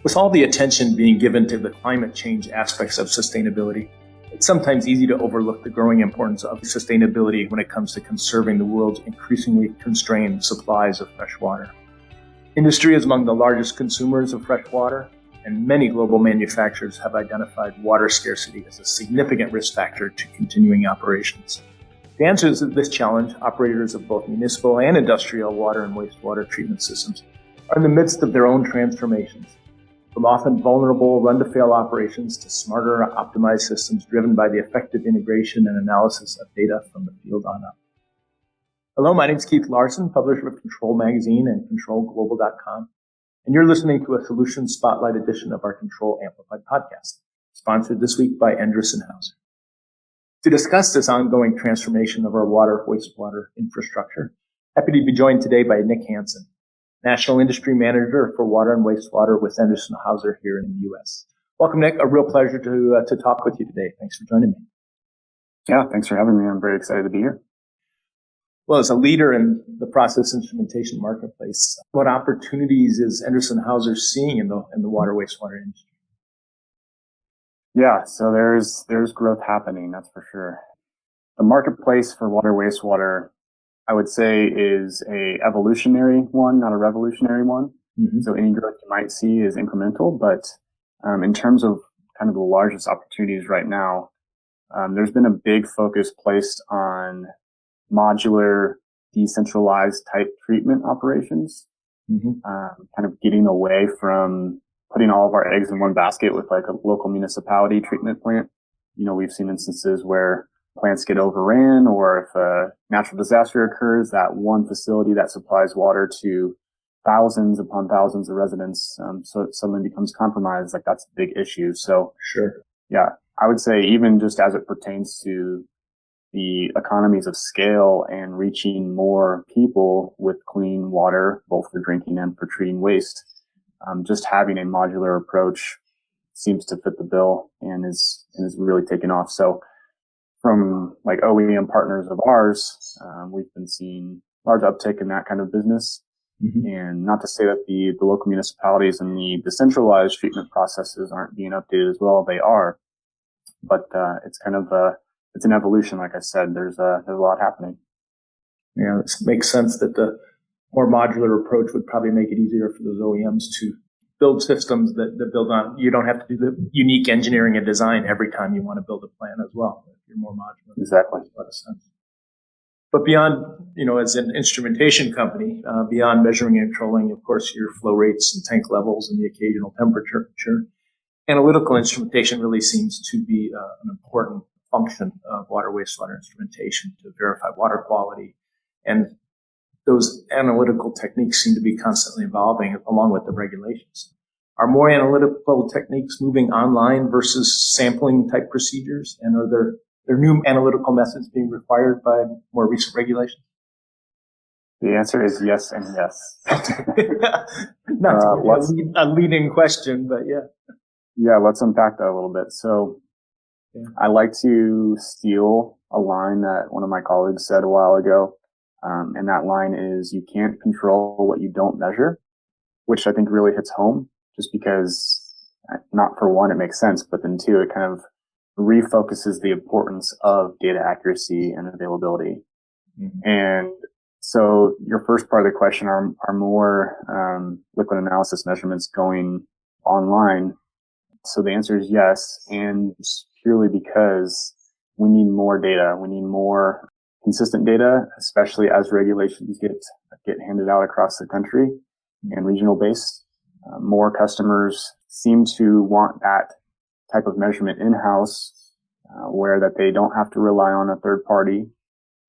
With all the attention being given to the climate change aspects of sustainability, it's sometimes easy to overlook the growing importance of sustainability when it comes to conserving the world's increasingly constrained supplies of fresh water. Industry is among the largest consumers of fresh water, and many global manufacturers have identified water scarcity as a significant risk factor to continuing operations. To answer this challenge, operators of both municipal and industrial water and wastewater treatment systems are in the midst of their own transformations, from often vulnerable run-to-fail operations to smarter, optimized systems driven by the effective integration and analysis of data from the field on up. Hello, my name is Keith Larson, publisher of Control Magazine and ControlGlobal.com, and you're listening to a Solutions Spotlight edition of our Control Amplified podcast, sponsored this week by Endress+Hauser. To discuss this ongoing transformation of our water wastewater infrastructure, happy to be joined today by Nick Hanson, National Industry Manager for Water and Wastewater with Endress+Hauser here in the U.S. Welcome, Nick. A real pleasure to talk with you today. Thanks for joining me. Yeah, thanks for having me. I'm very excited to be here. Well, as a leader in the process instrumentation marketplace, what opportunities is Endress+Hauser seeing in the water wastewater industry? Yeah, so there's growth happening, that's for sure. The marketplace for water wastewater, I would say, is a evolutionary one, not a revolutionary one. Mm-hmm. So any growth you might see is incremental, but in terms of kind of the largest opportunities right now, there's been a big focus placed on modular, decentralized type treatment operations, kind of getting away from putting all of our eggs in one basket with like a local municipality treatment plant. You know, we've seen instances where plants get overran, or if a natural disaster occurs, that one facility that supplies water to thousands upon thousands of residents, so it suddenly becomes compromised. Like, that's a big issue. So, sure. Yeah, I would say even just as it pertains to the economies of scale and reaching more people with clean water, both for drinking and for treating waste, just having a modular approach seems to fit the bill and is really taking off. So from like OEM partners of ours, we've been seeing large uptick in that kind of business. Mm-hmm. And not to say that the local municipalities and the decentralized treatment processes aren't being updated as well. They are, but it's kind of it's an evolution. Like I said, there's a lot happening. Yeah, it makes sense that the more modular approach would probably make it easier for those OEMs to build systems that build on. You don't have to do the unique engineering and design every time you want to build a plant as well. If you're more modular. Exactly. Makes a lot of sense. But beyond, as an instrumentation company, beyond measuring and controlling, of course, your flow rates and tank levels and the occasional temperature, analytical instrumentation really seems to be an important function of water wastewater instrumentation to verify water quality. And those analytical techniques seem to be constantly evolving along with the regulations. Are more analytical techniques moving online versus sampling type procedures? And are there new analytical methods being required by more recent regulations? The answer is yes and yes. Not a leading question, but yeah. Yeah, let's unpack that a little bit. So I like to steal a line that one of my colleagues said a while ago. And that line is, you can't control what you don't measure, which I think really hits home, just because, not for one, it makes sense, but then two, it kind of refocuses the importance of data accuracy and availability. Mm-hmm. And so your first part of the question, are more liquid analysis measurements going online? So the answer is yes, and purely because we need more data. We need more consistent data, especially as regulations get handed out across the country and regional based. More customers seem to want that type of measurement in-house, where that they don't have to rely on a third party.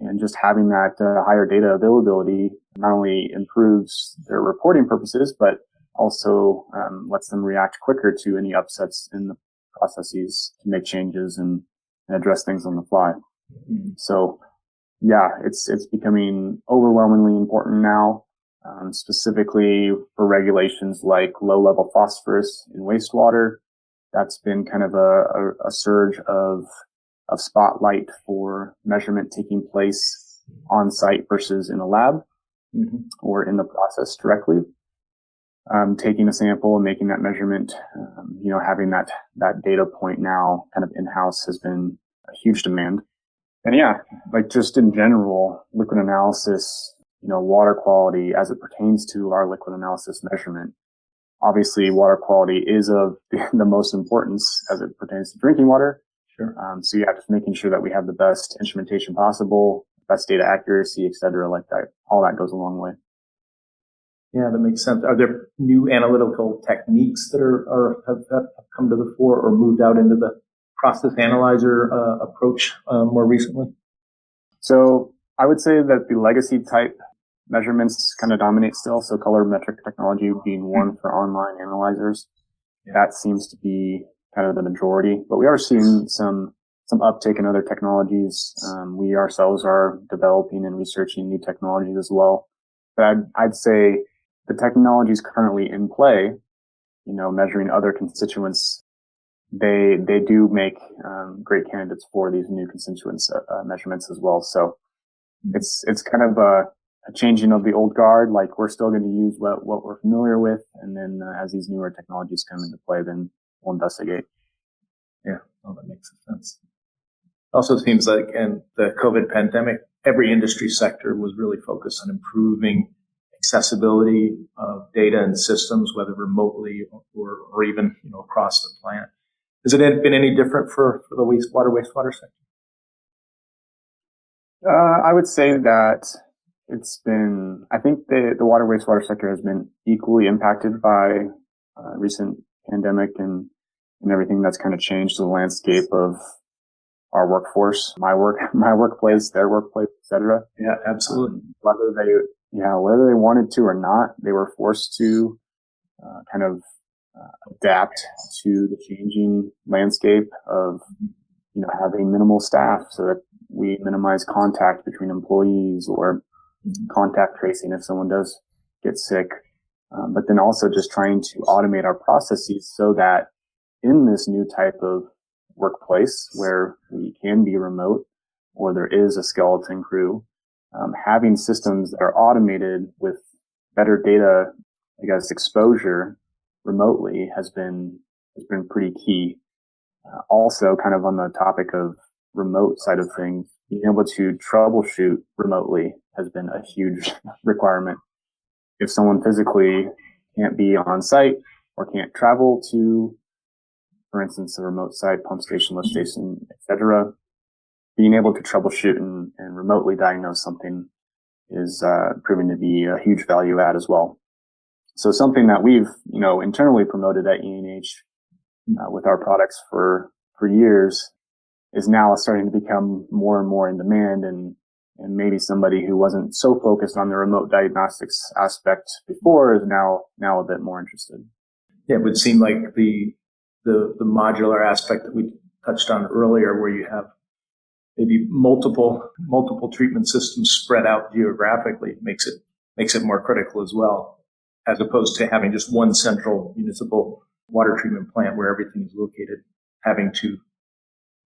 And just having that higher data availability not only improves their reporting purposes, but also lets them react quicker to any upsets in the processes to make changes and address things on the fly. Mm-hmm. So yeah, it's becoming overwhelmingly important now, specifically for regulations like low-level phosphorus in wastewater. That's been kind of a surge of spotlight for measurement taking place on site versus in a lab, or in the process directly. taking a sample and making that measurement, having that data point now kind of in-house has been a huge demand. And yeah, like just in general, liquid analysis, water quality as it pertains to our liquid analysis measurement. Obviously, water quality is of the most importance as it pertains to drinking water. Sure. So yeah, just making sure that we have the best instrumentation possible, best data accuracy, et cetera, like that. All that goes a long way. Yeah, that makes sense. Are there new analytical techniques that have come to the fore or moved out into the process analyzer approach more recently? So I would say that the legacy type measurements kind of dominate still. So colorimetric technology being one for online analyzers. Yeah. That seems to be kind of the majority, but we are seeing some uptake in other technologies. We ourselves are developing and researching new technologies as well. But I'd say the technologies currently in play, measuring other constituents, they do make great candidates for these new constituents measurements as well. So it's kind of a changing of the old guard. Like we're still going to use what we're familiar with, and then as these newer technologies come into play, then we'll investigate. Yeah, well, that makes sense. Also seems like in the COVID pandemic, every industry sector was really focused on improving accessibility of data and systems, whether remotely or even across the plant. Has it been any different for the wastewater sector? I would say that I think the water wastewater sector has been equally impacted by recent pandemic and everything that's kind of changed the landscape of our workforce, my workplace, their workplace, et cetera. Yeah, absolutely. Whether they wanted to or not, they were forced to kind of adapt to the changing landscape of having minimal staff so that we minimize contact between employees or contact tracing if someone does get sick. But then also just trying to automate our processes so that in this new type of workplace where we can be remote or there is a skeleton crew, having systems that are automated with better data, exposure remotely has been pretty key. Also kind of on the topic of remote side of things, being able to troubleshoot remotely has been a huge requirement. If someone physically can't be on site or can't travel to, for instance, a remote site, pump station, lift station, etc., being able to troubleshoot and remotely diagnose something is proving to be a huge value add as well. So something that we've internally promoted at E&H with our products for years is now starting to become more and more in demand, and maybe somebody who wasn't so focused on the remote diagnostics aspect before is now a bit more interested. Yeah, it would seem like the modular aspect that we touched on earlier, where you have maybe multiple treatment systems spread out geographically, makes it more critical as well, as opposed to having just one central municipal water treatment plant where everything is located, having to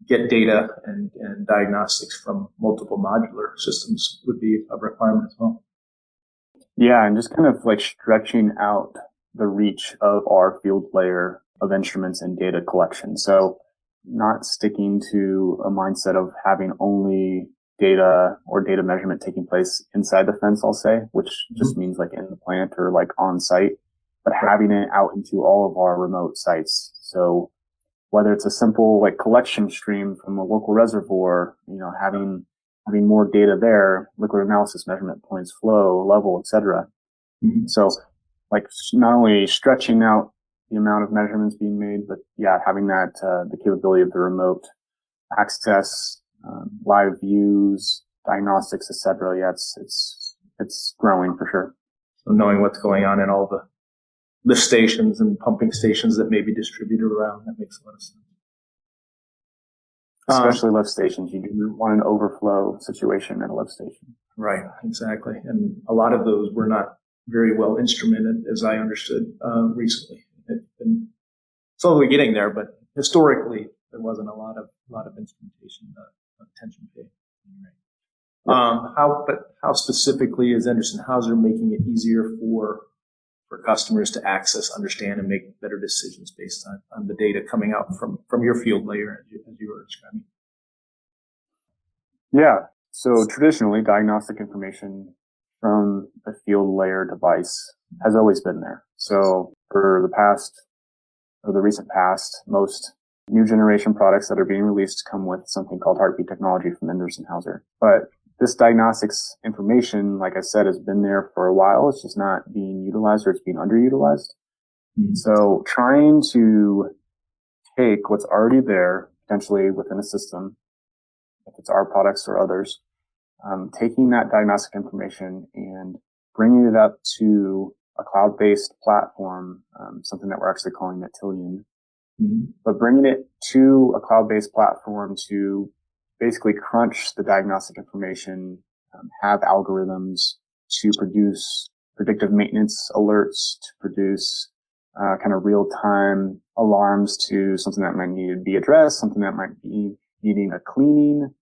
get data and diagnostics from multiple modular systems would be a requirement as well. Yeah, and just kind of like stretching out the reach of our field layer of instruments and data collection. So not sticking to a mindset of having only data or data measurement taking place inside the fence, I'll say, which just means like in the plant or like on site, but having it out into all of our remote sites. So whether it's a simple like collection stream from a local reservoir, having more data there, liquid analysis measurement points, flow, level, etc. So like not only stretching out the amount of measurements being made, but yeah, having that, the capability of the remote access, live views, diagnostics, etc. Yeah, it's growing for sure. So knowing what's going on in all the lift stations and pumping stations that may be distributed around, that makes a lot of sense. Especially lift stations. You do want an overflow situation at a lift station. Right, exactly. And a lot of those were not very well instrumented, as I understood recently. It's been slowly getting there, but historically there wasn't a lot of instrumentation attention paid. Right. How specifically is Endress+Hauser making it easier for for customers to access, understand, and make better decisions based on the data coming out from your field layer, as you were describing. Yeah. So traditionally, diagnostic information from a field layer device has always been there. So for the recent past, most new generation products that are being released come with something called heartbeat technology from Endress+Hauser. But this diagnostics information, like I said, has been there for a while. It's just not being utilized, or it's being underutilized. Mm-hmm. So trying to take what's already there, potentially within a system, if it's our products or others, taking that diagnostic information and bringing it up to a cloud-based platform, something that we're actually calling Matillion, but bringing it to a cloud-based platform to basically crunch the diagnostic information, have algorithms to produce predictive maintenance alerts, to produce kind of real-time alarms to something that might need to be addressed, something that might be needing a cleaning,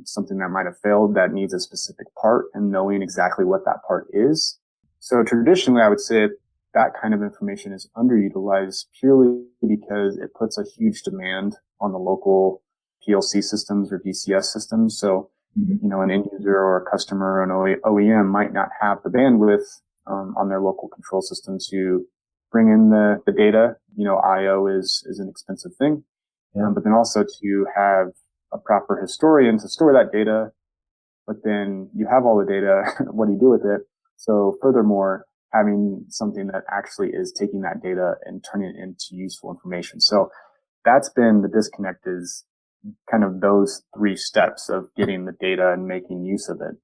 something that might have failed that needs a specific part, and knowing exactly what that part is. So traditionally, I would say that kind of information is underutilized purely because it puts a huge demand on the local PLC systems or DCS systems. So, an end user or a customer or an OEM might not have the bandwidth on their local control system to bring in the data. I/O is an expensive thing. Yeah. But then also to have a proper historian to store that data, but then you have all the data. What do you do with it? So furthermore, having something that actually is taking that data and turning it into useful information. So that's been the disconnect, is kind of those three steps of getting the data and making use of it.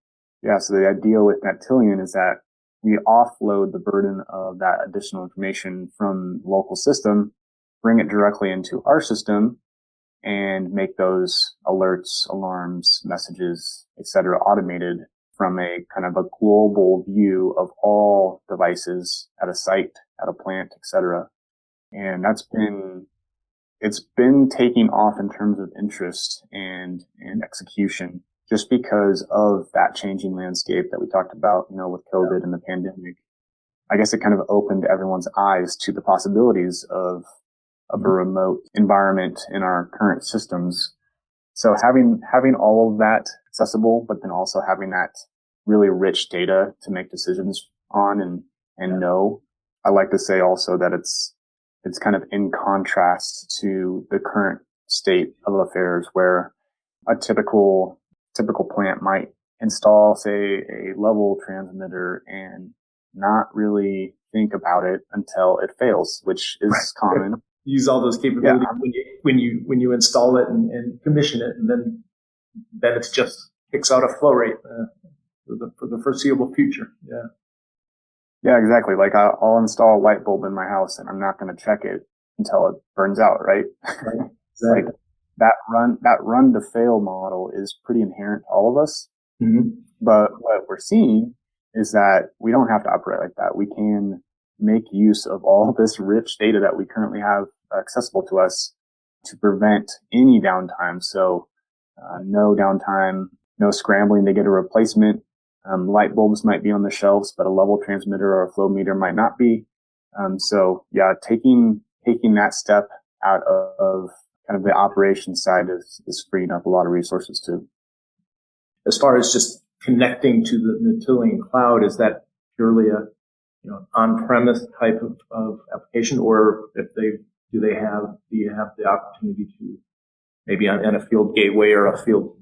Yeah. So the idea with Matillion is that we offload the burden of that additional information from local system, bring it directly into our system, and make those alerts, alarms, messages, etc., automated from a kind of a global view of all devices at a site, at a plant, etc. And it's been taking off in terms of interest and execution, just because of that changing landscape that we talked about, with COVID and the pandemic. I guess it kind of opened everyone's eyes to the possibilities of a remote environment in our current systems. So having all of that accessible, but then also having that really rich data to make decisions on and know. I like to say also that it's kind of in contrast to the current state of affairs, where a typical plant might install, say, a level transmitter and not really think about it until it fails, which is common. Use all those capabilities when you install it and commission it, and then it's just kicks out a flow rate for the foreseeable future. Yeah, exactly. Like I'll install a light bulb in my house, and I'm not going to check it until it burns out, right? Right. Exactly. Like that run to fail model is pretty inherent to all of us. Mm-hmm. But what we're seeing is that we don't have to operate like that. We can make use of all this rich data that we currently have accessible to us to prevent any downtime. So no downtime, no scrambling to get a replacement. Light bulbs might be on the shelves, but a level transmitter or a flow meter might not be. So taking that step out of kind of the operations side is freeing up a lot of resources too. As far as just connecting to the Matillion cloud, is that purely a on-premise type of application, or do you have the opportunity to maybe on a field gateway or a field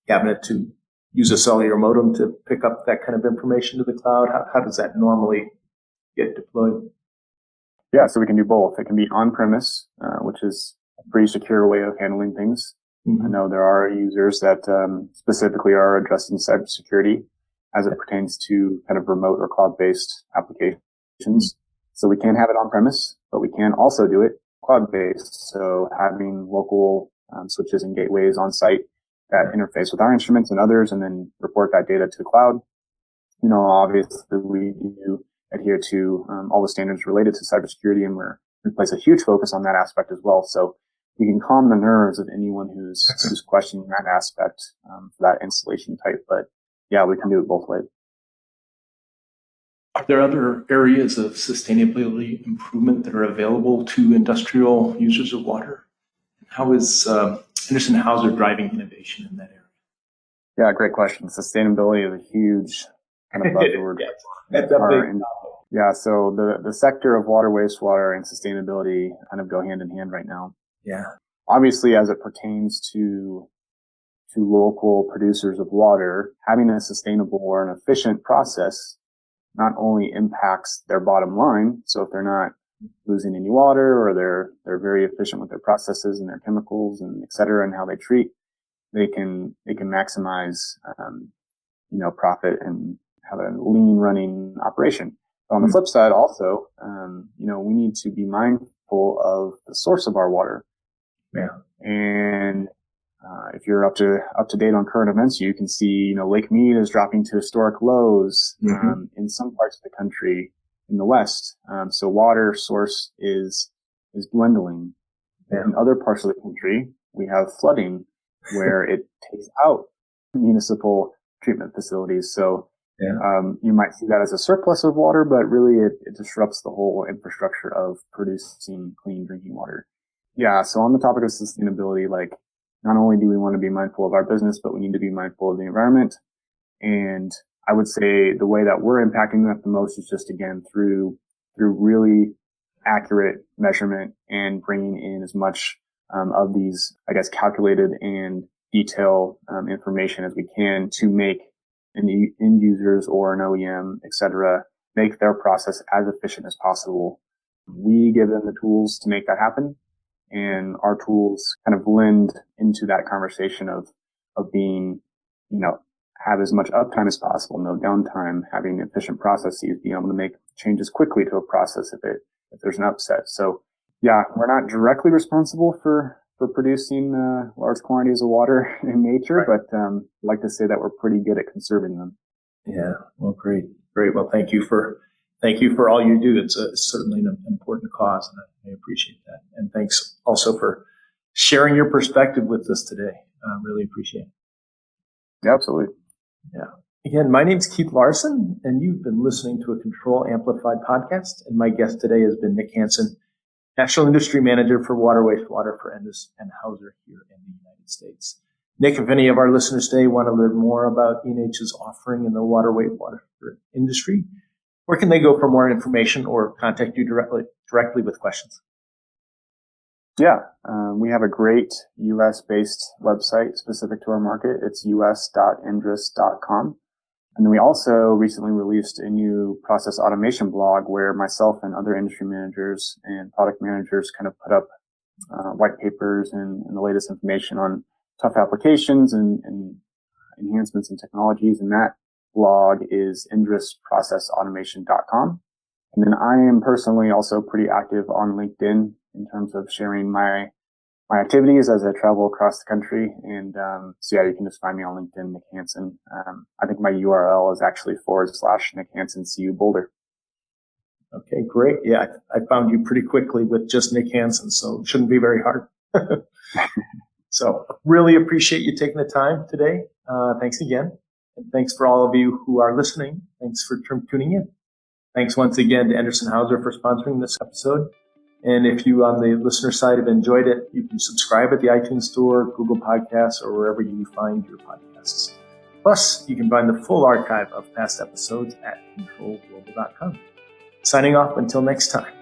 cabinet to use a cellular modem to pick up that kind of information to the cloud? How does that normally get deployed? Yeah, so we can do both. It can be on-premise, which is a pretty secure way of handling things. Mm-hmm. I know there are users that specifically are addressing cybersecurity as it pertains to kind of remote or cloud-based applications. Mm-hmm. So we can have it on-premise, but we can also do it cloud-based. So having local switches and gateways on site that interface with our instruments and others, and then report that data to the cloud. Obviously we do adhere to all the standards related to cybersecurity, and we place a huge focus on that aspect as well. So we can calm the nerves of anyone who's questioning that aspect for that installation type. But yeah, we can do it both ways. Are there other areas of sustainability improvement that are available to industrial users of water? How is Endress+Hauser driving innovation in that area? Yeah, great question. Sustainability is a huge kind of buzzword. Yeah, so the sector of water, wastewater, and sustainability kind of go hand in hand right now. Yeah. Obviously, as it pertains to local producers of water, having a sustainable or an efficient process not only impacts their bottom line. So if they're not losing any water, or they're very efficient with their processes and their chemicals and et cetera, and how they treat, they can maximize, profit and have a lean running operation. On the flip side, also, we need to be mindful of the source of our water. Yeah. And if you're up to date on current events, you can see, Lake Mead is dropping to historic lows in some parts of the country in the West. So water source is dwindling. Yeah. In other parts of the country, we have flooding where it takes out municipal treatment facilities. So you might see that as a surplus of water, but really it disrupts the whole infrastructure of producing clean drinking water. Yeah. So on the topic of sustainability, like, not only do we want to be mindful of our business, but we need to be mindful of the environment. And I would say the way that we're impacting that the most is just, again, through really accurate measurement and bringing in as much of these, I guess, calculated and detailed information as we can to make an end users or an OEM, et cetera, make their process as efficient as possible. We give them the tools to make that happen. And our tools kind of blend into that conversation of being, have as much uptime as possible, no downtime, having efficient processes, being able to make changes quickly to a process if there's an upset. So yeah, we're not directly responsible for producing large quantities of water in nature, right. But I'd like to say that we're pretty good at conserving them. Yeah. Well, great. Well, thank you for all you do. It's certainly an important cause, and I appreciate that. And thanks also for sharing your perspective with us today. Really appreciate it. Yeah, absolutely. Yeah. Again, my name's Keith Larson, and you've been listening to a Control Amplified podcast. And my guest today has been Nick Hanson, National Industry Manager for Water Wastewater for Endress+Hauser here in the United States. Nick, if any of our listeners today want to learn more about E&H's offering in the water wastewater industry, where can they go for more information or contact you directly with questions? Yeah, we have a great US-based website specific to our market. It's us.endress.com. And then we also recently released a new process automation blog where myself and other industry managers and product managers kind of put up white papers and the latest information on tough applications and enhancements in technologies. And that blog is endress+automation.com. And then I am personally also pretty active on LinkedIn in terms of sharing my activities as I travel across the country. And so yeah, you can just find me on LinkedIn, Nick Hanson. I think my URL is actually /Nick Hanson CU Boulder. Okay, great. Yeah, I found you pretty quickly with just Nick Hanson, so it shouldn't be very hard. So really appreciate you taking the time today. Thanks again. And thanks for all of you who are listening. Thanks for tuning in. Thanks once again to Endress+Hauser for sponsoring this episode. And if you on the listener side have enjoyed it, you can subscribe at the iTunes Store, Google Podcasts, or wherever you find your podcasts. Plus, you can find the full archive of past episodes at controlglobal.com. Signing off until next time.